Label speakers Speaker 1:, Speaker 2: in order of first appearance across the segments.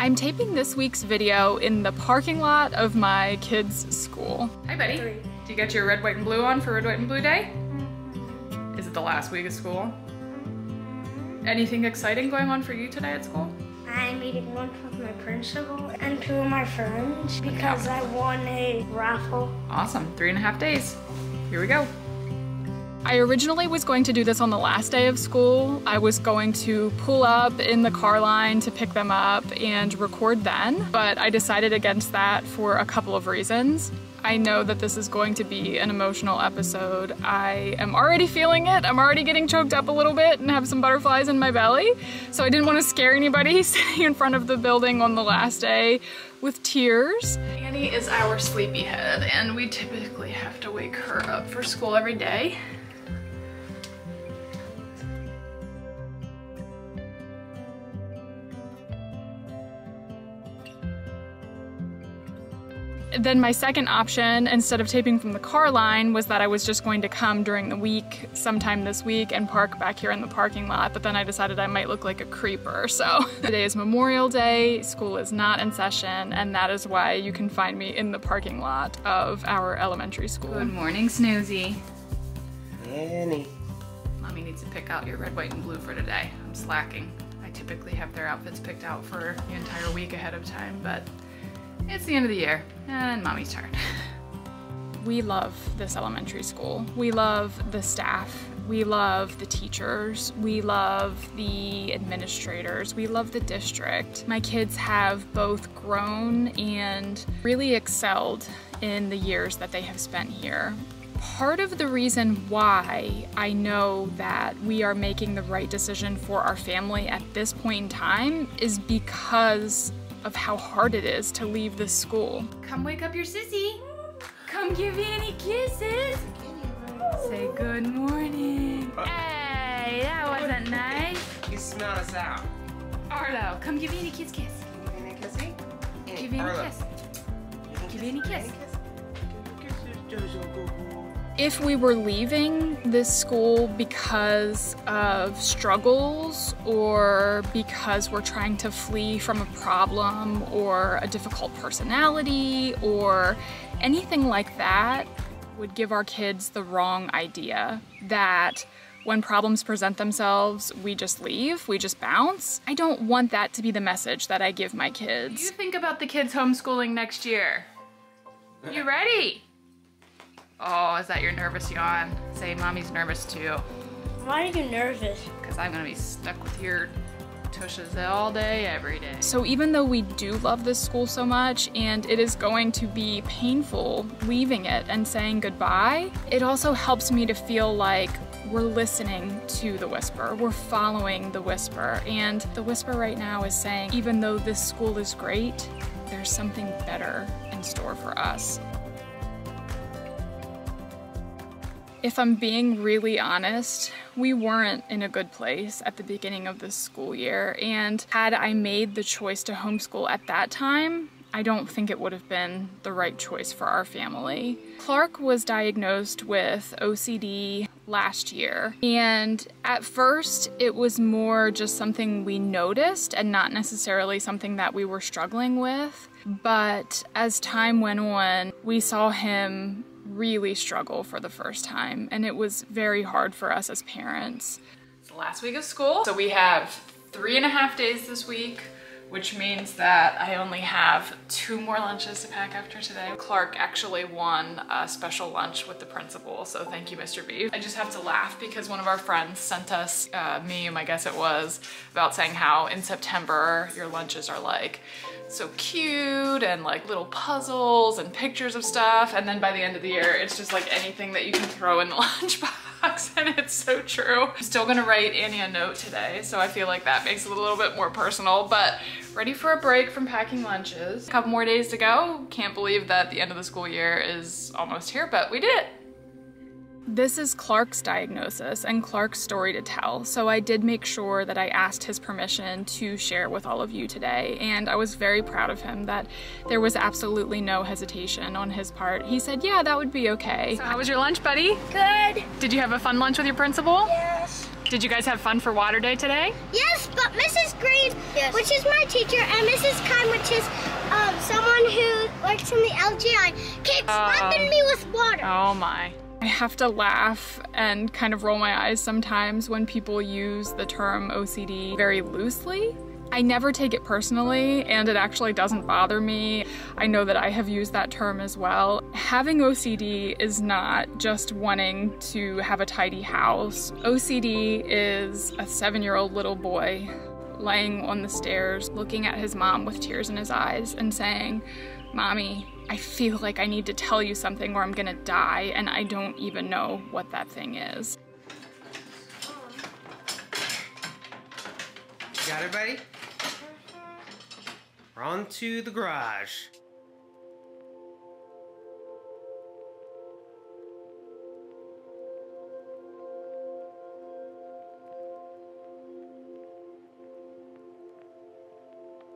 Speaker 1: I'm taping this week's video in the parking lot of my kids' school. Hi, buddy. Do you got your red, white, and blue on for Red, White, and Blue Day? Is it the last week of school? Anything exciting going on for you today at school?
Speaker 2: I'm meeting lunch with my principal and 2 of my friends because I won a raffle.
Speaker 1: Awesome, 3.5 days. Here we go. I originally was going to do this on the last day of school. I was going to pull up in the car line to pick them up and record then, but I decided against that for a couple of reasons. I know that this is going to be an emotional episode. I am already feeling it. I'm already getting choked up a little bit and have some butterflies in my belly. So I didn't want to scare anybody sitting in front of the building on the last day with tears. Annie is our sleepyhead, and we typically have to wake her up for school every day. Then my second option, instead of taping from the car line, was that I was just going to come during the week, sometime this week, and park back here in the parking lot, but then I decided I might look like a creeper, so. Today is Memorial Day, school is not in session, and that is why you can find me in the parking lot of our elementary school. Good morning, Snoozy.
Speaker 3: Annie.
Speaker 1: Mommy needs to pick out your red, white, and blue for today. I'm slacking. I typically have their outfits picked out for the entire week ahead of time, but it's the end of the year, and Mommy's turn. We love this elementary school. We love the staff. We love the teachers. We love the administrators. We love the district. My kids have both grown and really excelled in the years that they have spent here. Part of the reason why I know that we are making the right decision for our family at this point in time is because of how hard it is to leave this school. Come wake up your sissy. Come give Annie kisses. Say good morning. Hey, that wasn't nice.
Speaker 3: You smell us out.
Speaker 1: Arlo, come give Annie a kiss.
Speaker 3: Give Annie a kissy?
Speaker 1: Give Annie a kiss. Give Annie a kiss. If we were leaving this school because of struggles or because we're trying to flee from a problem or a difficult personality or anything like that, would give our kids the wrong idea that when problems present themselves, we just leave, we just bounce. I don't want that to be the message that I give my kids. What do you think about the kids homeschooling next year? You ready? Oh, is that your nervous yawn? Say, Mommy's nervous too.
Speaker 2: Why are you nervous?
Speaker 1: Because I'm gonna be stuck with your tushes all day, every day. So even though we do love this school so much, and it is going to be painful leaving it and saying goodbye, it also helps me to feel like we're listening to the whisper. We're following the whisper. And the whisper right now is saying, even though this school is great, there's something better in store for us. If I'm being really honest, we weren't in a good place at the beginning of this school year, and had I made the choice to homeschool at that time, I don't think it would have been the right choice for our family. Clark was diagnosed with OCD last year, and at first it was more just something we noticed and not necessarily something that we were struggling with. But as time went on, we saw him really struggle for the first time, and it was very hard for us as parents. It's the last week of school, so we have 3.5 days this week, which means that I only have 2 more lunches to pack after today. Clark actually won a special lunch with the principal, so thank you, Mr. B. I just have to laugh because one of our friends sent us a meme, I guess it was, about saying how in September your lunches are like so cute and like little puzzles and pictures of stuff, and then by the end of the year it's just like anything that you can throw in the lunchbox, and it's so true. I'm still gonna write Annie a note today, so I feel like that makes it a little bit more personal, but ready for a break from packing lunches. A couple more days to go. Can't believe that the end of the school year is almost here, but we did it. This is Clark's diagnosis and Clark's story to tell, so I did make sure that I asked his permission to share with all of you today, and I was very proud of him that there was absolutely no hesitation on his part. He said, yeah, that would be okay. So how was your lunch, buddy?
Speaker 2: Good.
Speaker 1: Did you have a fun lunch with your principal?
Speaker 2: Yes.
Speaker 1: Did you guys have fun for Water Day today?
Speaker 2: Yes, but Mrs. Green, which is my teacher, and Mrs. Kine, which is someone who works in the LGI, keeps slapping me with water.
Speaker 1: Oh my. I have to laugh and kind of roll my eyes sometimes when people use the term OCD very loosely. I never take it personally, and it actually doesn't bother me. I know that I have used that term as well. Having OCD is not just wanting to have a tidy house. OCD is a 7-year-old little boy laying on the stairs, looking at his mom with tears in his eyes and saying, "Mommy, I feel like I need to tell you something or I'm gonna die, and I don't even know what that thing is."
Speaker 3: You got it, buddy? We're on to the garage.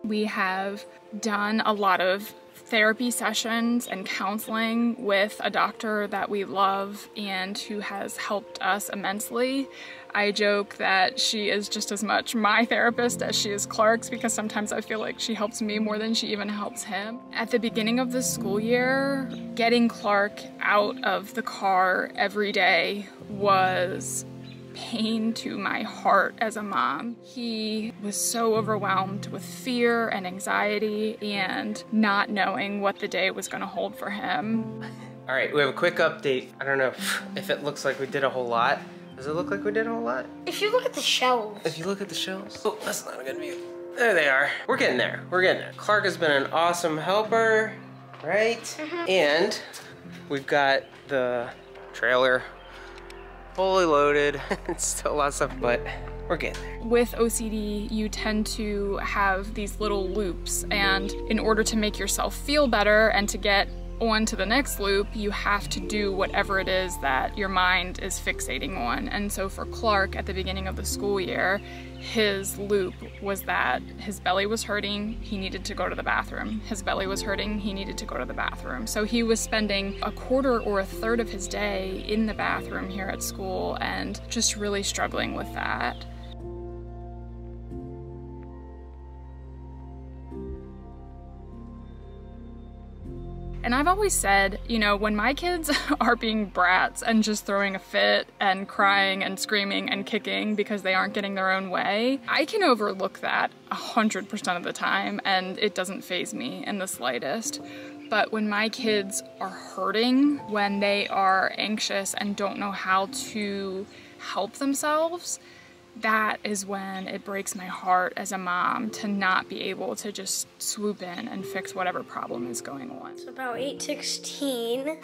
Speaker 1: We have done a lot of therapy sessions and counseling with a doctor that we love and who has helped us immensely. I joke that she is just as much my therapist as she is Clark's, because sometimes I feel like she helps me more than she even helps him. At the beginning of the school year, getting Clark out of the car every day was pain to my heart as a mom. He was so overwhelmed with fear and anxiety and not knowing what the day was going to hold for him.
Speaker 3: All right, we have a quick update. I don't know if it looks like we did a whole lot. Does it look like we did a whole lot?
Speaker 2: If you look at the shelves.
Speaker 3: If you look at the shelves. Oh, that's not a good view. There they are. We're getting there. We're getting there. Clark has been an awesome helper, right? Mm-hmm. And we've got the trailer fully loaded. It's still a lot of stuff, but we're getting there.
Speaker 1: With OCD, you tend to have these little loops, and in order to make yourself feel better and to get on to the next loop, you have to do whatever it is that your mind is fixating on. And so for Clark, at the beginning of the school year, his loop was that his belly was hurting, he needed to go to the bathroom. His belly was hurting, he needed to go to the bathroom. So he was spending a quarter or a third of his day in the bathroom here at school and just really struggling with that. And I've always said, you know, when my kids are being brats and just throwing a fit and crying and screaming and kicking because they aren't getting their own way, I can overlook that 100% of the time and it doesn't faze me in the slightest. But when my kids are hurting, when they are anxious and don't know how to help themselves, that is when it breaks my heart as a mom to not be able to just swoop in and fix whatever problem is going on.
Speaker 2: It's about 8:16.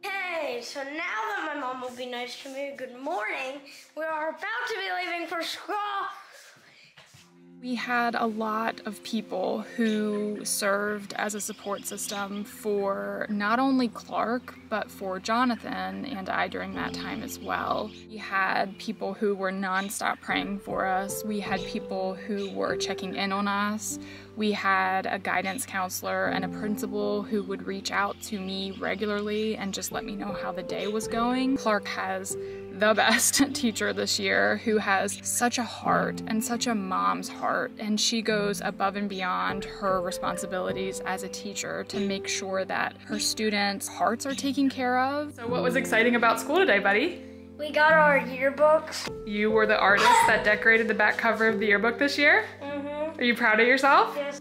Speaker 2: Okay, so now that my mom will be nice to me, good morning. We are about to be leaving for school.
Speaker 1: We had a lot of people who served as a support system for not only Clark, but for Jonathan and I during that time as well. We had people who were nonstop praying for us. We had people who were checking in on us. We had a guidance counselor and a principal who would reach out to me regularly and just let me know how the day was going. Clark has the best teacher this year who has such a heart and such a mom's heart, and she goes above and beyond her responsibilities as a teacher to make sure that her students' hearts are taken care of. So what was exciting about school today, buddy?
Speaker 2: We got our yearbooks.
Speaker 1: You were the artist that decorated the back cover of the yearbook this year? Mm-hmm. Are you proud of yourself?
Speaker 2: Yes.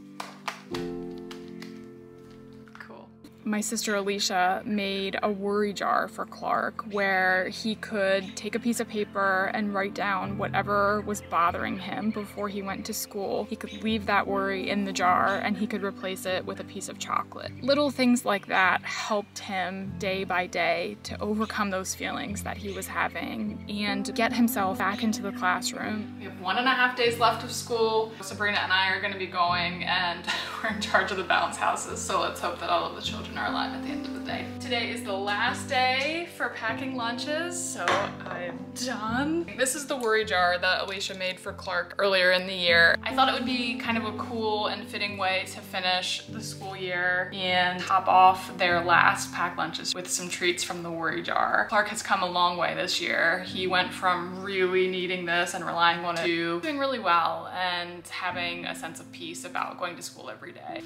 Speaker 1: My sister Alicia made a worry jar for Clark where he could take a piece of paper and write down whatever was bothering him before he went to school. He could leave that worry in the jar and he could replace it with a piece of chocolate. Little things like that helped him day by day to overcome those feelings that he was having and get himself back into the classroom. We have 1.5 days left of school. Sabrina and I are going to be going, and we're in charge of the bounce houses, so let's hope that all of the children our life at the end of the day. Today is the last day for packing lunches, so I'm done. This is the worry jar that Alicia made for Clark earlier in the year. I thought it would be kind of a cool and fitting way to finish the school year and top off their last packed lunches with some treats from the worry jar. Clark has come a long way this year. He went from really needing this and relying on it to doing really well and having a sense of peace about going to school every day.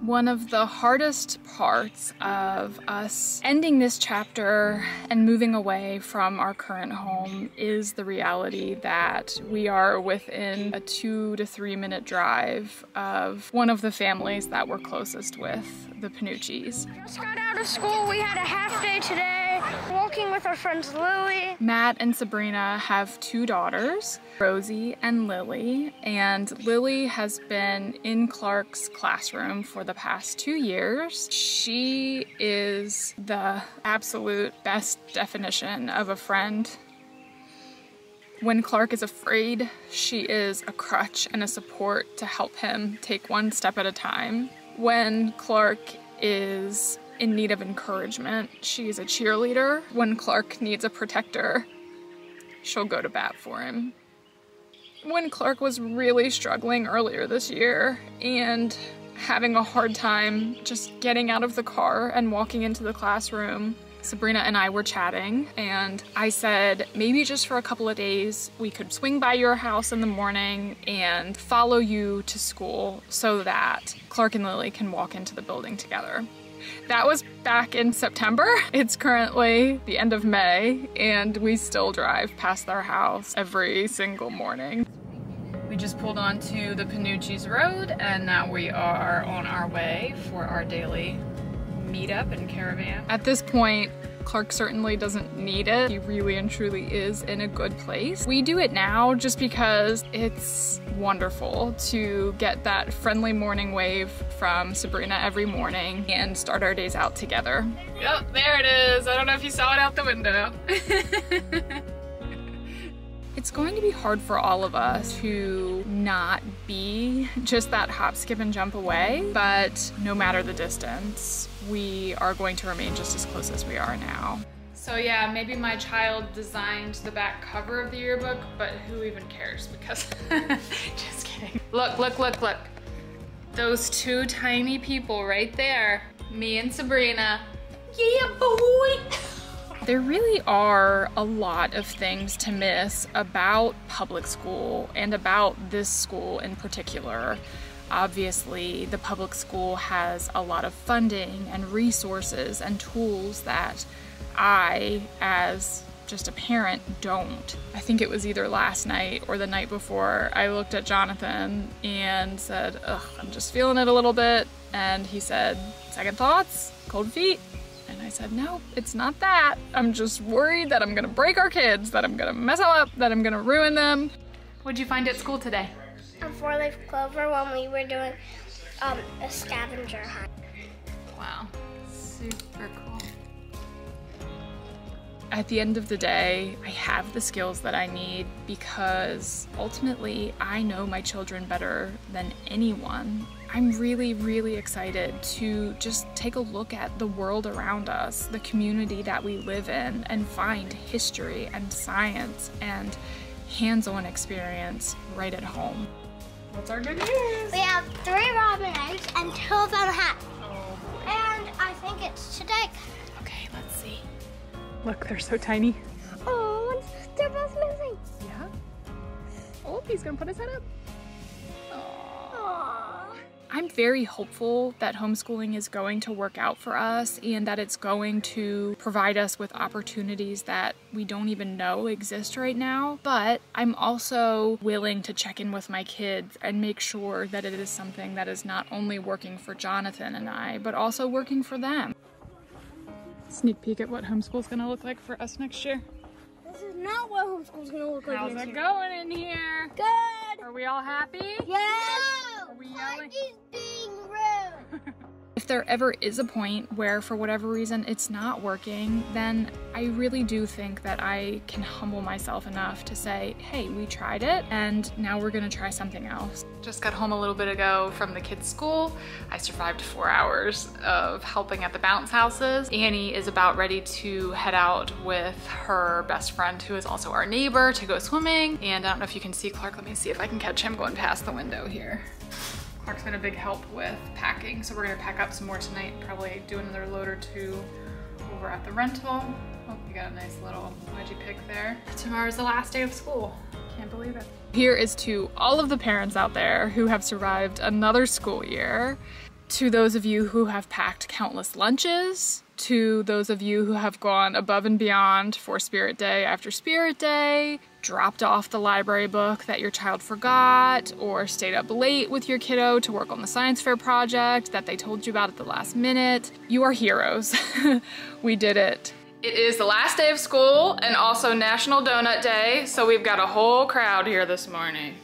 Speaker 1: One of the hardest parts of us ending this chapter and moving away from our current home is the reality that we are within a 2 to 3 minute drive of one of the families that we're closest with, the Panucci's.
Speaker 2: Just got out of school. We had a half day today, walking with our friends Lily.
Speaker 1: Matt and Sabrina have 2 daughters, Rosie and Lily, and Lily has been in Clark's classroom for the past 2 years. She is the absolute best definition of a friend. When Clark is afraid, she is a crutch and a support to help him take one step at a time. When Clark is in need of encouragement, she's a cheerleader. When Clark needs a protector, she'll go to bat for him. When Clark was really struggling earlier this year and having a hard time just getting out of the car and walking into the classroom, Sabrina and I were chatting, and I said maybe just for a couple of days we could swing by your house in the morning and follow you to school so that Clark and Lily can walk into the building together. That was back in September. It's currently the end of May, and we still drive past their house every single morning. We just pulled onto the Panucci's Road, and now we are on our way for our daily meetup and caravan. At this point, Clark certainly doesn't need it. He really and truly is in a good place. We do it now just because it's wonderful to get that friendly morning wave from Sabrina every morning and start our days out together. Yep, there it is. I don't know if you saw it out the window. It's going to be hard for all of us to not be just that hop, skip, and jump away, but no matter the distance, we are going to remain just as close as we are now. So yeah, maybe my child designed the back cover of the yearbook, but who even cares, because, just kidding. Look, look, look, look. Those 2 tiny people right there, me and Sabrina. Yeah, boy! There really are a lot of things to miss about public school and about this school in particular. Obviously, the public school has a lot of funding and resources and tools that I, as just a parent, don't. I think it was either last night or the night before, I looked at Jonathan and said, ugh, I'm just feeling it a little bit. And he said, second thoughts, cold feet. And I said, no, it's not that. I'm just worried that I'm gonna break our kids, that I'm gonna mess them up, that I'm gonna ruin them. What'd you find at school today?
Speaker 2: A 4-leaf clover when we were doing a scavenger hunt.
Speaker 1: Wow, super cool. At the end of the day, I have the skills that I need because ultimately I know my children better than anyone. I'm really, really excited to just take a look at the world around us, the community that we live in, and find history and science and hands-on experience right at home. What's our good news?
Speaker 2: We have 3 robin eggs and 2 of them hatched.
Speaker 1: Oh boy.
Speaker 2: And I think it's today.
Speaker 1: Okay, let's see. Look, they're so tiny.
Speaker 2: Oh, they're both moving.
Speaker 1: Yeah? Oh, he's gonna put his head up.
Speaker 2: Aww.
Speaker 1: I'm very hopeful that homeschooling is going to work out for us and that it's going to provide us with opportunities that we don't even know exist right now. But I'm also willing to check in with my kids and make sure that it is something that is not only working for Jonathan and I, but also working for them. Sneak peek at what homeschool's gonna look like for us next year.
Speaker 2: This is not what homeschool's gonna look like.
Speaker 1: How's it going in here?
Speaker 2: Good.
Speaker 1: Are we all happy?
Speaker 2: Yes.
Speaker 1: Are we yelling?
Speaker 2: He's being rude.
Speaker 1: If if there ever is a point where for whatever reason it's not working, then I really do think that I can humble myself enough to say, hey, we tried it and now we're gonna try something else. Just got home a little bit ago from the kids' school. I survived 4 hours of helping at the bounce houses. Annie is about ready to head out with her best friend, who is also our neighbor, to go swimming. And I don't know if you can see Clark. Let me see if I can catch him going past the window here. Clark's been a big help with packing, so we're gonna pack up some more tonight, probably do another load or two over at the rental. Oh, you got a nice little wedgie pick there. Tomorrow's the last day of school. Can't believe it. Here is to all of the parents out there who have survived another school year, to those of you who have packed countless lunches, to those of you who have gone above and beyond for Spirit Day after Spirit Day, dropped off the library book that your child forgot, or stayed up late with your kiddo to work on the science fair project that they told you about at the last minute. You are heroes. We did it. It is the last day of school and also National Donut Day, so we've got a whole crowd here this morning.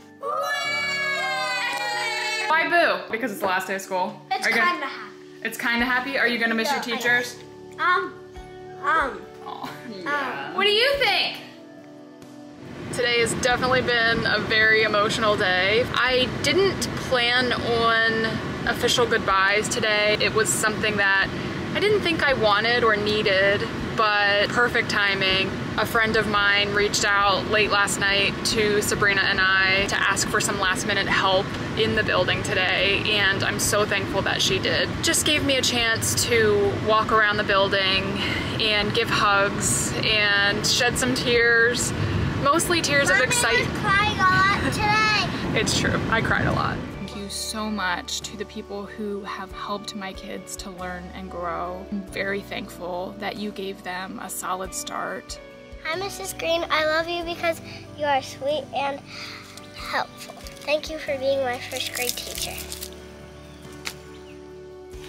Speaker 1: Why boo? Because it's the last day of school.
Speaker 2: It's kinda happy.
Speaker 1: It's kinda happy? Are you gonna miss your teachers? What do you think? Today has definitely been a very emotional day. I didn't plan on official goodbyes today. It was something that I didn't think I wanted or needed, but perfect timing. A friend of mine reached out late last night to Sabrina and I to ask for some last minute help in the building today, and I'm so thankful that she did. Just gave me a chance to walk around the building and give hugs and shed some tears, mostly tears of excitement.
Speaker 2: I cried a lot today.
Speaker 1: It's true, I cried a lot. Thank you so much to the people who have helped my kids to learn and grow. I'm very thankful that you gave them a solid start.
Speaker 2: Hi, Mrs. Green. I love you because you are sweet and helpful. Thank you for being my first grade teacher.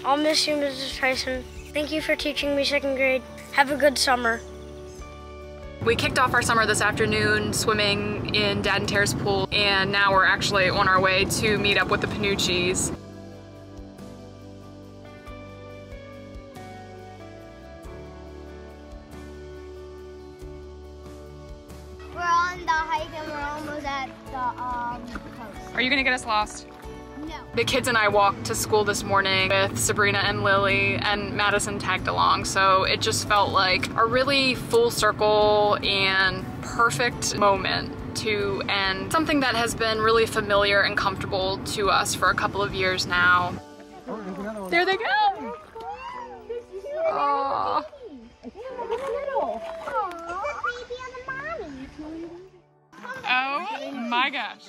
Speaker 4: I'll miss you, Mrs. Tyson. Thank you for teaching me second grade. Have a good summer.
Speaker 1: We kicked off our summer this afternoon swimming in Dad and Tara's pool, and now we're actually on our way to meet up with the Panucci's.
Speaker 2: We're on the hike and we're almost at the coast.
Speaker 1: Are you gonna get us lost?
Speaker 2: No.
Speaker 1: The kids and I walked to school this morning with Sabrina and Lily, and Madison tagged along, so it just felt like a really full circle and perfect moment to end something that has been really familiar and comfortable to us for a couple of years now. There they go! Aww. Oh my gosh.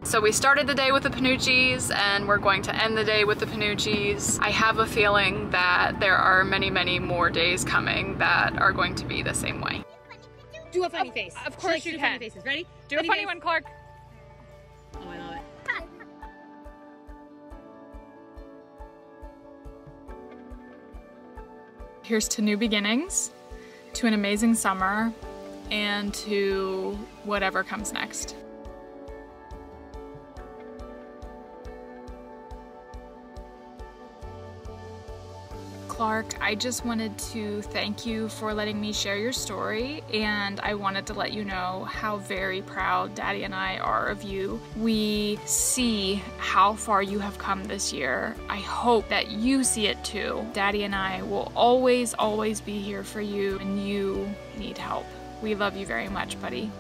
Speaker 1: So we started the day with the Panucci's and we're going to end the day with the Panucci's. I have a feeling that there are many, many more days coming that are going to be the same way.
Speaker 5: Do a funny face.
Speaker 1: Of course you can.
Speaker 5: Funny faces. Ready?
Speaker 1: Do a funny one, Clark.
Speaker 5: Oh, I love it.
Speaker 1: Here's to new beginnings, to an amazing summer, and to whatever comes next. Clark, I just wanted to thank you for letting me share your story, and I wanted to let you know how very proud Daddy and I are of you. We see how far you have come this year. I hope that you see it too. Daddy and I will always, always be here for you when you need help. We love you very much, buddy.